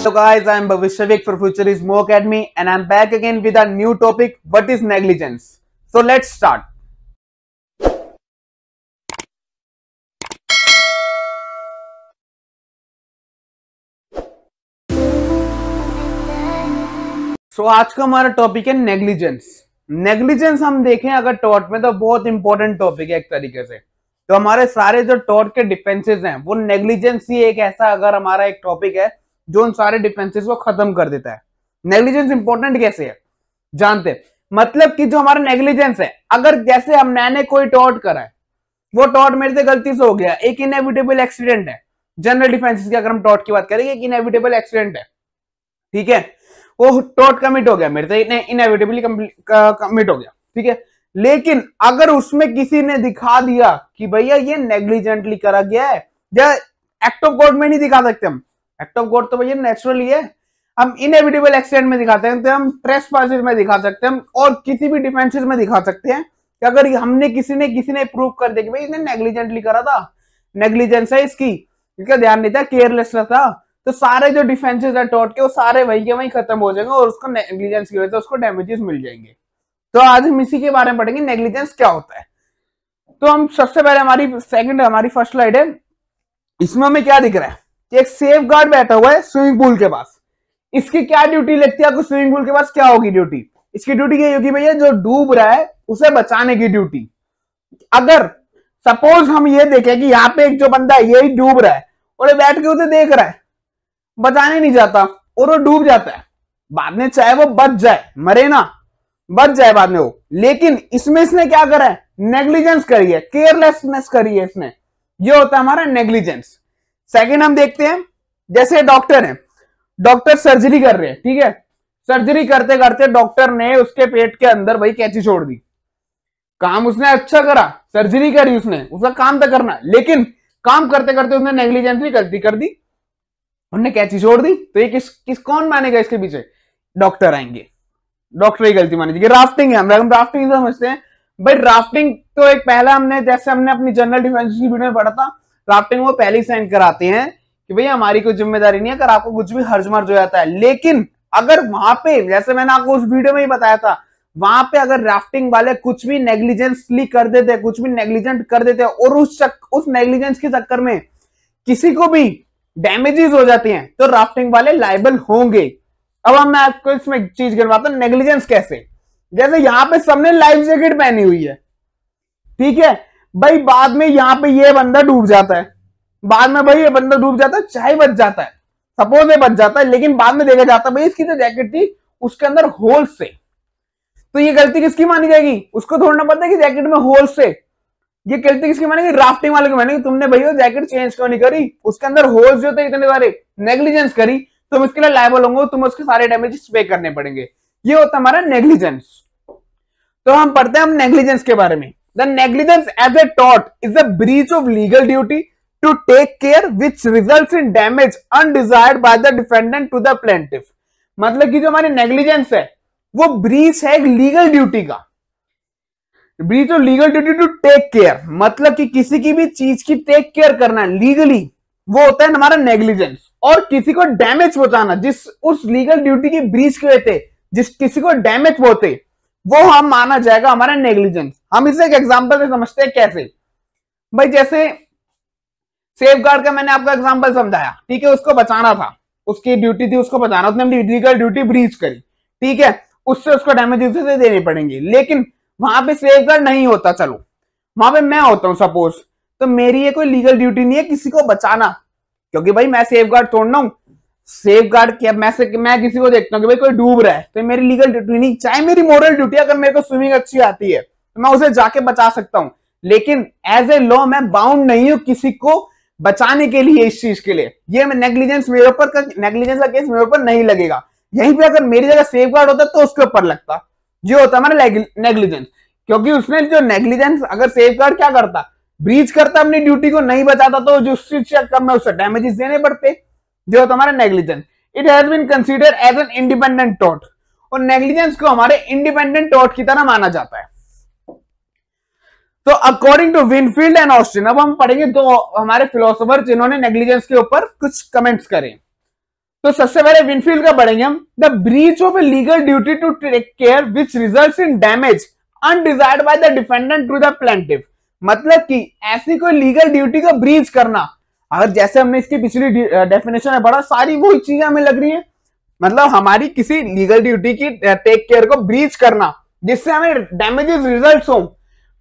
Hello guys, I am Bhavishya for Future is More Academy and I am back again with a new topic, what is negligence? So let's start. आज का हमारा topic है negligence. Negligence हम देखें अगर tort में तो बहुत इंपॉर्टेंट टॉपिक है एक तरीके से। तो हमारे सारे जो टॉर्ट के डिफेंसेस हैं वो नेग्लिजेंस ही एक ऐसा अगर हमारा एक टॉपिक है जो उन सारे डिफेंसेस को खत्म कर देता है। नेग्लिजेंस इंपॉर्टेंट कैसे है जानते, मतलब कि जो हमारा नेग्लिजेंस है, अगर जैसे हम मैंने कोई टॉर्ट करा है, वो टॉर्ट मेरे से गलती से हो गया, एक इनएविटेबल एक्सीडेंट है। जनरल डिफेंसेस की अगर हम टॉर्ट की बात करेंगे, एक इनएविटेबल एक्सीडेंट है, ठीक है, वो टॉर्ट कमिट हो गया मेरे से, इनएविटेबली कमिट हो गया, ठीक है। लेकिन अगर उसमें किसी ने दिखा दिया कि भैया ये नेग्लिजेंटली करा गया है, या एक्ट ऑफ गॉड में नहीं दिखा सकते हम, एक्ट ऑफ गॉड तो भैया नेचुरली है, हम इनएविटेबल एक्सीडेंट में दिखाते हैं, तो हम ट्रेसपासेस में दिखा सकते हैं, और किसी भी डिफेंसेस में दिखा सकते हैं कि अगर हमने किसी ने प्रूव कर दिया कि भाई इसने नेग्लिजेंटली करा था, नेग्लिजेंस है इसकी, इसका ध्यान नहीं था, केयरलेसनेस था, तो सारे जो डिफेंसेस है टॉर्ट के वो सारे वही के वही खत्म हो जाएंगे और उसको नेग्लिजेंस की वजह से उसको डैमेजेस मिल जाएंगे। तो आज हम इसी के बारे में पढ़ेंगे नेग्लिजेंस क्या होता है। तो हम सबसे पहले हमारी फर्स्ट स्लाइड है, इसमें हमें क्या दिख रहा है कि एक सेफ गार्ड बैठा हुआ है स्विमिंग पूल के पास। इसकी क्या ड्यूटी लगती है आपको? स्विमिंग पूल के पास क्या होगी ड्यूटी? इसकी ड्यूटी क्या होगी भैया? जो डूब रहा है उसे बचाने की ड्यूटी। अगर सपोज हम ये देखें कि यहाँ पे एक जो बंदा है यही डूब रहा है और बैठ के उसे देख रहा है, बचाने नहीं जाता और वो डूब जाता है, बाद में चाहे वो बच जाए, मरे ना, बच जाए बाद में वो, लेकिन इसमें इसने क्या करा है? नेग्लिजेंस करी है, केयरलेसनेस करी है इसने, ये होता है हमारा नेग्लिजेंस। सेकंड हम देखते हैं, जैसे डॉक्टर है, डॉक्टर सर्जरी कर रहे हैं, ठीक है, सर्जरी करते करते डॉक्टर ने उसके पेट के अंदर भाई कैंची छोड़ दी, काम उसने अच्छा करा, सर्जरी करी उसने, उसका काम तो करना, लेकिन काम करते करते उसने नेग्लिजेंसली गलती कर दी, उन्होंने कैंची छोड़ दी, तो ये किस कौन मानेगा इसके पीछे? डॉक्टर आएंगे, डॉक्टर ही गलती मानी जाएगी। राफ्टिंग है, हम राफ्टिंग समझते हैं भाई, राफ्टिंग तो एक पहला जैसे हमने अपनी जनरल डिफेंस की वीडियो में पढ़ा था, राफ्टिंग वो पहले ही साइन कराते हैं कि भैया हमारी कोई जिम्मेदारी नहीं है अगर आपको कुछ भी हर्ज मर्ज हो जाता है। लेकिन अगर वहां पे, जैसे मैंने आपको उस वीडियो में ही बताया था, वहां पे अगर राफ्टिंग वाले कुछ भी नेग्लिजेंसली कर देते, कुछ भी नेग्लिजेंट कर देते और उस नेग्लिजेंस के चक्कर में किसी को भी डैमेजेस हो जाती हैं, तो राफ्टिंग वाले लायबल होंगे। अब मैं आपको इसमें चीज गिनवाता हूं, नेग्लिजेंस कैसे। जैसे यहां पे सबने लाइफ जैकेट पहनी हुई है, ठीक है भाई, बाद में यहां पे ये बंदा डूब जाता है, बाद में भाई ये बंदा डूब जाता है, चाहे बच जाता है, सपोज ये बच जाता है, लेकिन बाद में देखा जाता है भाई इसकी जो जैकेट थी उसके अंदर होल्स से, तो ये गलती किसकी मानी जाएगी? उसको थोड़ा ना पता है कि जैकेट में होल्स से, ये गलती किसकी मानेगी? राफ्टिंग वाले की मानेगी। तुमने भैया जैकेट चेंज क्यों नहीं करी, उसके अंदर होल्स जो थे इतने सारे, नेग्लिजेंस करी, तुम इसके लिए लायबल होंगे, तुम्हें उसके सारे डैमेजेस पे करने पड़ेंगे। ये होता है हमारा नेग्लिजेंस। तो हम पढ़ते हैं हम नेग्लिजेंस के बारे में। The negligence as a tort is a breach of legal duty to take care which results in damage undesired by the defendant to the plaintiff. मतलब कि जो हमारी नेग्लिजेंस है वो ब्रीच है एक लीगल ड्यूटी का, breach of legal duty to take care, मतलब कि किसी की भी चीज की टेक केयर करना लीगली, वो होता है हमारा नेग्लिजेंस। और किसी को डैमेज पहुंचाना, जिस उस लीगल ड्यूटी की ब्रीच के वजह से जिस किसी को डैमेज पहुंचे, वो हम माना जाएगा हमारा नेग्लिजेंस। हम इसे एक एग्जांपल से समझते हैं, कैसे भाई, जैसे सेफ गार्ड का मैंने आपको एग्जांपल समझाया, ठीक है, उसको बचाना था, उसकी ड्यूटी थी उसको बचाना, उसने लीगल ड्यूटी ब्रीच करी, ठीक है, उससे उसको डैमेज देने पड़ेंगे। लेकिन वहां पे सेफ गार्ड नहीं होता, चलो वहां पे मैं होता हूं सपोज, तो मेरी ये कोई लीगल ड्यूटी नहीं है किसी को बचाना, क्योंकि भाई मैं सेफ गार्ड तोड़ना हूं। सेफ गार्ड क्या, मैं किसी को देखता हूं कि भाई कोई डूब रहा है, तो मेरी लीगल ड्यूटी नहीं, चाहे मेरी मोरल ड्यूटी, अगर मेरे को स्विमिंग अच्छी आती है तो मैं उसे जाके बचा सकता हूं, लेकिन एज ए लॉ मैं बाउंड नहीं हूं किसी को बचाने के लिए इस चीज के लिए। ये नेग्लिजेंस मेरे ऊपर, नेग्लिजेंस का केस मेरे ऊपर नहीं लगेगा। यहीं पे अगर मेरी जगह सेफ गार्ड होता तो उसके ऊपर लगता। ये होता हमारा नेग्लिजेंस, क्योंकि उसने जो नेग्लिजेंस, अगर सेफ गार्ड क्या करता, ब्रीच करता, अपनी ड्यूटी को नहीं बचाता, तो जो चक्कर में उसे डैमेजेस देने पड़ते, जो होता हमारा negligence. It has been considered as an independent tort, और नेग्लिजेंस को हमारे इंडिपेंडेंट टॉर्ट की तरह माना जाता है। तो according to Winfield and Austin, अब हम पढ़ेंगे दो हमारे फिलोसोफर जिन्होंने नेग्लिजेंस के ऊपर कुछ कमेंट्स करे। तो सबसे पहले विनफील्ड का पढ़ेंगे हम। The breach of a legal duty to take care which results in damage undesired by the defendant to the plaintiff. मतलब कि ऐसी कोई लीगल ड्यूटी का ब्रीच करना, अगर जैसे हमने इसकी पिछली डेफिनेशन में पढ़ा, सारी वही चीजें हमें लग रही है। मतलब हमारी किसी लीगल ड्यूटी की टेक केयर को ब्रीच करना जिससे हमें डैमेजेस रिजल्ट्स हो,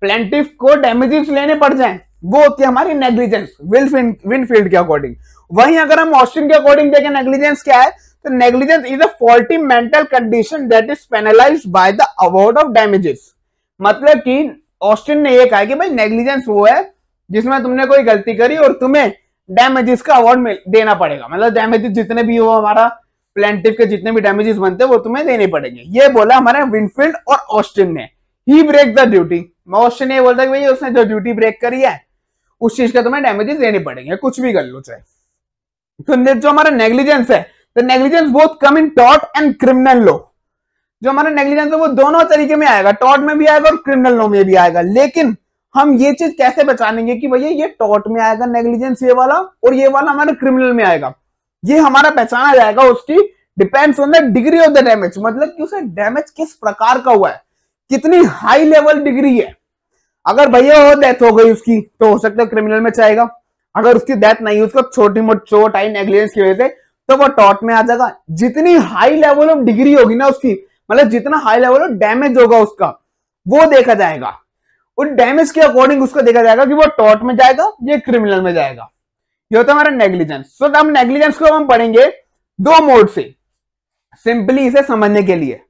प्लेंटिफ को डैमेजेस लेने पड़ जाएं, वो होती है हमारी नेग्लिजेंस विनफील्ड के अकॉर्डिंग। वहीं अगर हम ऑस्टिन के अकॉर्डिंग देखें नेग्लिजेंस क्या है, तो negligence is a faulty mental condition that is penalised by the award of damages. मतलब कि ऑस्टिन ने ये कहा कि भाई नेग्लिजेंस वो है जिसमें तुमने कोई गलती करी और तुम्हें डैमेजेस का अवार्ड देना पड़ेगा। मतलब डैमेजेस जितने भी हो, हमारा प्लेंटिफ के जितने भी डैमेजेस बनते हैं वो तुम्हें देने पड़ेंगे। ये बोला हमारे विनफील्ड और ऑस्टिन ने। ही ब्रेक द ड्यूटी, ऑस्टिन ने बोलता है कि भाई उसने जो ड्यूटी ब्रेक करी है उस चीज का तुम्हें डैमेजेस देने पड़ेंगे, कुछ भी कर लो चाहे। तो जो हमारा नेग्लिजेंस है, तो negligence both come in tort and criminal law. जो हमारा नेग्लिजेंस है वो दोनों तरीके में आएगा, टॉर्ट में भी आएगा और क्रिमिनल लॉ में भी आएगा। लेकिन हम ये चीज कैसे पहचानेंगे कि भैया ये टॉर्ट में आएगा नेग्लिजेंस ये वाला, और ये वाला हमारा क्रिमिनल में आएगा? ये हमारा पहचाना जाएगा उसकी depends on the degree of the damage. मतलब कि उसे डैमेज किस प्रकार का हुआ है, कितनी हाई लेवल डिग्री है। अगर भैया वो डेथ हो गई उसकी तो हो सकता है क्रिमिनल में जाएगा। अगर उसकी डेथ नहीं, उसको छोटी मोटी चोट आई नेग्लिजेंस की वजह से, तो वो टॉर्ट में आ जाएगा। जितनी हाई लेवल ऑफ डिग्री होगी ना उसकी, मतलब जितना हाई लेवल ऑफ डैमेज होगा उसका, वो देखा जाएगा। उस डैमेज के अकॉर्डिंग उसको देखा जाएगा कि वो टॉर्ट में जाएगा या क्रिमिनल में जाएगा। ये होता है हमारा नेग्लिजेंस। सो हम नेग्लिजेंस को हम पढ़ेंगे दो मोड से, सिंपली इसे समझने के लिए।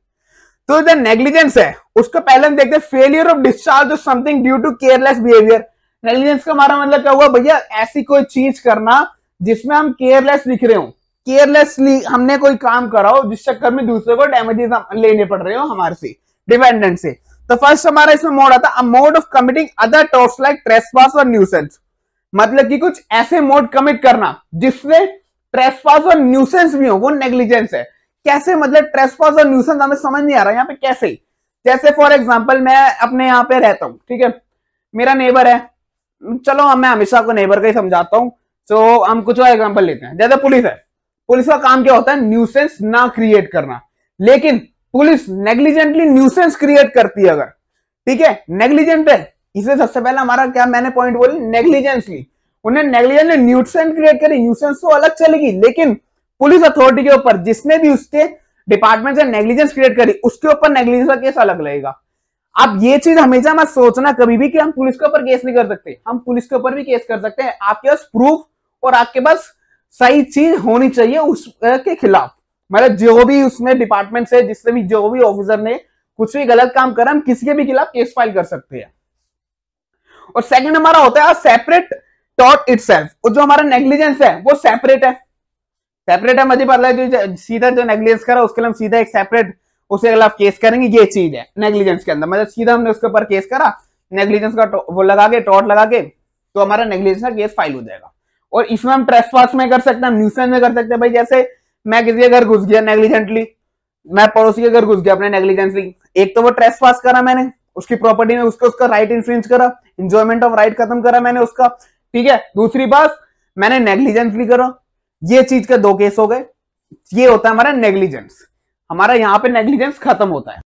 तो जो नेग्लिजेंस है उसको पहले हम देखते हैं, failure of discharge of something due to careless behaviour. Negligence का हमारा मतलब क्या हुआ भैया, ऐसी कोई चीज करना जिसमें हम केयरलेस दिख रहे हो, केयरलेसली हमने कोई काम करा हो जिस चक्कर में दूसरे को डैमेजेस लेने पड़ रहे हो हमारे से, डिपेंडेंट से। तो फर्स्ट हमारा इसमें मोड आता है a mode of committing other torts like trespass और न्यूसेंस। मतलब कि कुछ ऐसे मोड कमिट करना जिससे ट्रेसपास और न्यूसेंस भी हो, वो नेग्लिजेंस है। कैसे, मतलब ट्रेसपास और न्यूसेंस हमें समझ नहीं आ रहा यहाँ पे कैसे। जैसे फॉर एग्जांपल मैं अपने यहाँ पे रहता हूँ, ठीक है, मेरा नेबर है, चलो मैं हमेशा आपको नेबर का ही समझाता हूँ। तो हम कुछ और एग्जांपल लेते हैं। जैसे पुलिस है, पुलिस का काम क्या होता है, न्यूसेंस ना क्रिएट करना। लेकिन पुलिस नेग्लिजेंटली न्यूसेंस क्रिएट करती है अगर, ठीक है, नेग्लिजेंट है, इसे सबसे पहले हमारा क्या मैंने पॉइंट बोली, नेग्लिजेंसली। उन्हें नेग्लिजेंटली न्यूसेंस क्रिएट करी, न्यूसेंस तो अलग चलेगी, लेकिन पुलिस अथॉरिटी के ऊपर जिसने भी उसके डिपार्टमेंट से नेग्लिजेंस क्रिएट करी उसके ऊपर नेग्लिजेंस का केस अलग लगेगा। अब ये चीज हमेशा मत सोचना कभी भी कि हम पुलिस के ऊपर केस नहीं कर सकते। हम पुलिस के ऊपर भी केस कर सकते हैं, आपके पास प्रूफ और आपके पास सही चीज होनी चाहिए उसके खिलाफ। मतलब जो भी उसमें डिपार्टमेंट से जिससे भी जो भी ऑफिसर ने कुछ भी गलत काम करा, हम किसी के भी खिलाफ केस फाइल कर सकते हैं। और सेकंड हमारा होता है सेपरेट टॉर्ट इटसेल्फ। और जो हमारा नेग्लिजेंस है वो सेपरेट है। सेपरेट है मतलब जो सीधा जो नेग्लिजेंस करा उसके लिए हम सीधा एक सेपरेट उसके खिलाफ केस करेंगे, ये चीज है नेग्लिजेंस के अंदर। मतलब सीधा हमने उसके ऊपर केस करा नेग्लिजेंस का वो लगा के, टॉर्ट लगा के, तो हमारा नेग्लिजेंस का केस फाइल हो जाएगा। और इसमें हम ट्रेसपास में कर सकते हैं, न्यूसेंस में कर सकते हैं। भाई जैसे मैं किसी के घर घुस गया नेग्लिजेंटली, मैं पड़ोसी के घर घुस गया अपने नेग्लिजेंसली, एक तो वो ट्रेसपास करा मैंने, उसकी प्रॉपर्टी में उसका राइट इंफ्रिंज करा, एंजॉयमेंट ऑफ राइट खत्म करा मैंने उसका, ठीक है। दूसरी बात मैंने नेग्लिजेंसली करा, ये चीज के दो केस हो गए। ये होता है हमारा नेग्लिजेंस। हमारा यहाँ पे नेग्लिजेंस खत्म होता है।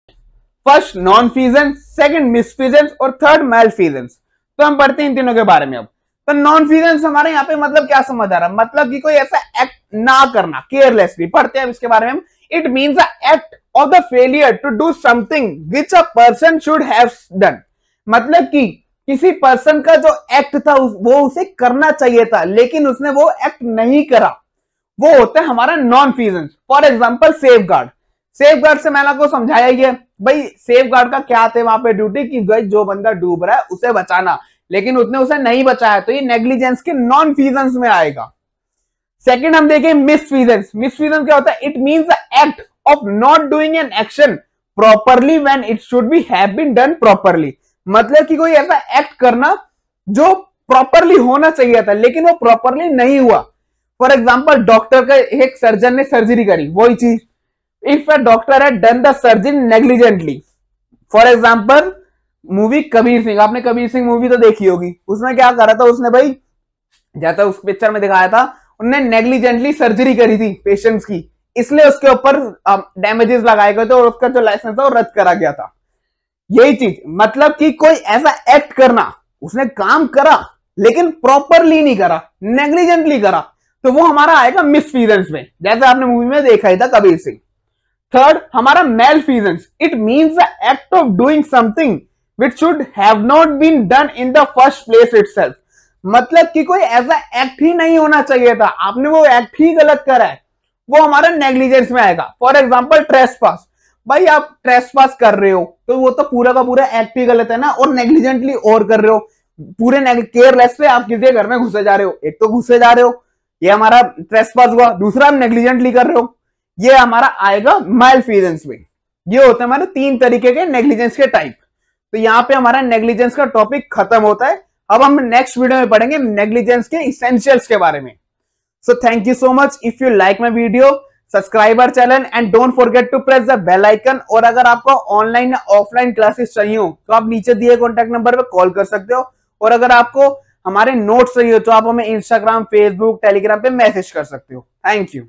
फर्स्ट नॉन फीजेंस, सेकंड मिसफीजेंस और थर्ड मैलफीजेंस। तो हम पढ़ते हैं इन तीनों के बारे में। अब तो नॉन फीजेंस हमारे यहाँ पे मतलब क्या समझ आ रहा है, मतलब कि कोई ऐसा एक्ट ना करना, केयरलेसली। पढ़ते हैं इसके बारे में। It means the act of the failure to do something which a person should have done. मतलब कि किसी पर्सन का जो एक्ट था वो उसे करना चाहिए था लेकिन उसने वो एक्ट नहीं करा, वो होता है हमारा nonfeasance. For example safeguard. Safeguard से मैंने आपको समझाया ही है भाई, सेफ गार्ड का क्या थे वहां पे ड्यूटी की, भाई जो बंदा डूब रहा है उसे बचाना, लेकिन उसने उसे नहीं बचाया, तो ये नेग्लिजेंस के नॉन फीजेंस में आएगा। सेकंड हम देखें मिसफीजेंस। मिसफीजेंस क्या होता है, it means the act of not doing an action properly when it should be have been done properly. मतलब कि कोई ऐसा एक्ट करना जो प्रॉपरली होना चाहिए था लेकिन वो प्रॉपरली नहीं हुआ। फॉर एग्जाम्पल डॉक्टर का, एक सर्जन ने सर्जरी करी, वही चीज, if a doctor had done the surgery negligently. For example movie Kabir Singh, आपने कबीर सिंह मूवी तो देखी होगी, उसमें क्या करा था उसने भाई, जैसा उस पिक्चर में दिखाया था, उन्होंने नेग्लिजेंटली सर्जरी करी थी पेशेंट्स की, इसलिए उसके ऊपर डैमेजेस लगाए गए थे और उसका जो लाइसेंस था वो रद्द करा गया था। यही चीज मतलब कि कोई ऐसा एक्ट करना, उसने काम करा लेकिन प्रॉपरली नहीं करा, नेग्लिजेंटली करा, तो वो हमारा आएगा मिसफीजेंस में, जैसे आपने मूवी में देखा ही था कबीर सिंह। थर्ड हमारा malfeasance, it means the act of doing something which should have not been done in the first place itself। मतलब कि कोई ऐसा एक्ट ही नहीं होना चाहिए था, आपने वो एक्ट ही गलत करा है, वो हमारा नेग्लिजेंस में आएगा। फॉर एग्जांपल ट्रेसपास, भाई आप ट्रेसपास कर रहे हो तो वो तो पूरा का पूरा एक्ट ही गलत है ना, और नेग्लिजेंटली और कर रहे हो, पूरे केयरलेस से आप किसी घर में घुसे जा रहे हो, एक तो घुसे जा रहे हो, ये हमारा ट्रेसपास हुआ, दूसरा आप नेग्लिजेंटली कर रहे हो, ये हमारा आएगा मेलफीजेंस में। ये होते हैं हमारे 3 तरीके के नेग्लिजेंस के टाइप। तो यहाँ पे हमारा नेग्लिजेंस का टॉपिक खत्म होता है। अब हम नेक्स्ट वीडियो में पढ़ेंगे नेग्लिजेंस के इसेंशियल्स के बारे में। So thank you so much. If you like my video, subscribe our channel and don't forget to press the bell icon. और अगर आपको ऑनलाइन या ऑफलाइन क्लासेस चाहिए हो तो आप नीचे दिए कॉन्टैक्ट नंबर पर कॉल कर सकते हो, और अगर आपको हमारे नोट्स चाहिए तो आप हमें इंस्टाग्राम, फेसबुक, टेलीग्राम पे मैसेज कर सकते हो। Thank you.